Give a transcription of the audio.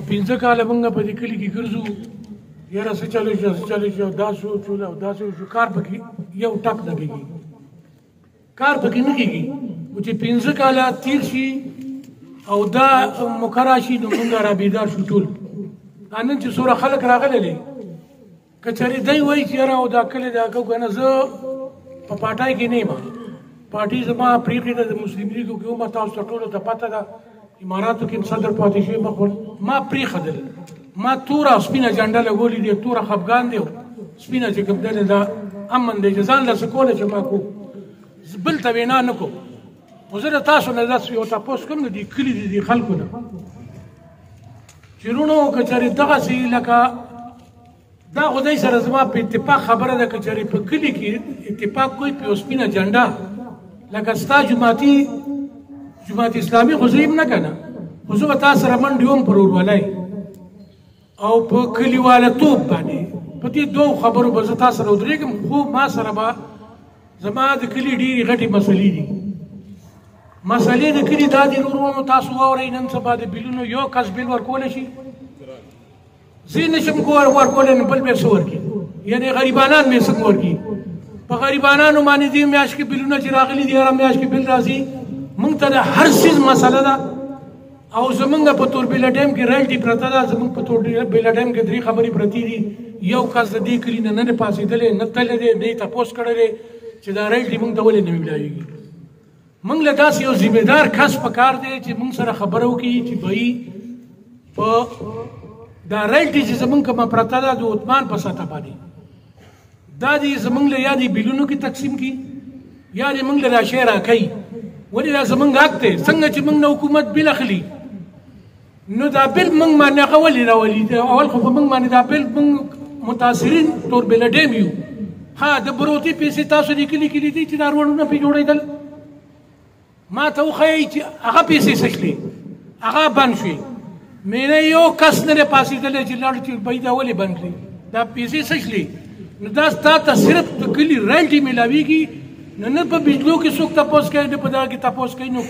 پنځه کاله موږ په دې کلي کې ګرځو، یاره څه چلو شو څه چلو شو، دا شو چوله او داسې وشو، کار پکې یو ټک نه کېږي، کار پکې نه کېږي. خو چې پنځه کاله تېر شي او دا موقع راشي نو موږ را بیدار شو ټول. نن چې څومره خلک راغلي دي، که چېرې دی وایي چې یاره او دا کلی دا کوو که نه، زه په پاټای کې نه یم. پارټي زما پرېکړې ده د مسلم لیګو کې ومه، تاسو ته ټولو ته پته ده، اماراتو کې صدر پاتې شوی، ما پرېښودل، ما توره او سپینه جنډه لګولې دي، توره خفګان دی او سپینه چې کوم دی دا امن دی چې ځان له څه کوله چې ما کو بل ته وینا نه کوم. خو زه د تاسو نه داسې یو تپوس کوم د دې کلي د دې خلکو نه چې وروڼو که چېرې دغسې لکه دا خدای سره زما په اتفاق خبره ده، که چېرې په کلي کې اتفاق کوي په یو سپینه جنډه لکه ستا جماعت اسلامي خو زه یم نه که نه، خو زه به تا سره منډې وم پر ورولۍ او په کلیوالتوب باندې، په دې دوو خبرو به زه تا سره ودرېږم. خو ما سره به زما د کلي ډېرې غټې مسلې دي. مسلې د کلي دا دي وروڼو، تاسو واورئ نن سبا د بیلونو یو کس بیل ورکولی شي، زه یې نشم ورکولی نو بل بیا څه ورکړي، یعنې غریبانان مې څنګه ورکړي. په غریبانانو باندې دې میاشت کې بیلونه چې راغلي دي، هره میاشت کې بیل راځي. موږ ته د هر څیز مسله ده او زمونږ په توربېله ډیم کې رایلټي پرته ده، زمونږ په توربېله ډیم کې 3 خبرې پرتې دي. یو کس د دې کلي نه نه دی پاڅېدلی، نه تللی دی، نه یې تپوس کړی دی چې دا رایلټي موږ ته ولې نه میلاوېږي. موږ له داسې یو ذمېدار کس پکار دی چې موږ سره خبره وکړي چې بهي په دا رایلټي چې زمونږ کومه پرته ده د عثمان په سطح باندې، دا دې زمونږ له یا دې بیلونو کې تقسیم کړي یا دې موږ له دا شی راکوي. ولې دا زمونږ حق دی. څنګه چې موږ نه حکومت بیل اخلي نو دا بیل موږ باندې هغه ولې راولي؟ اول خو په موږ باندې دا بیل موږ متاثرین توربېله ډیم یو. ها د بروتي پیسې تاسو لیکلي کړي دي چې دا روډونه پرې جوړېدل، ما ته وښایئ چې هغه پیسې څه شلې، هغه بند شوې. مینه یو کس نه دی پاڅېدلی چې لاړ چې بهي دا ولې بند کړي، دا پیسې څه شلې. نو دا ستا ته صرف د کلي رایلټي میلاوېږي، نه په بجلو کې څوک تپوس کوي، نه په دغه کې تپوس کوي. نو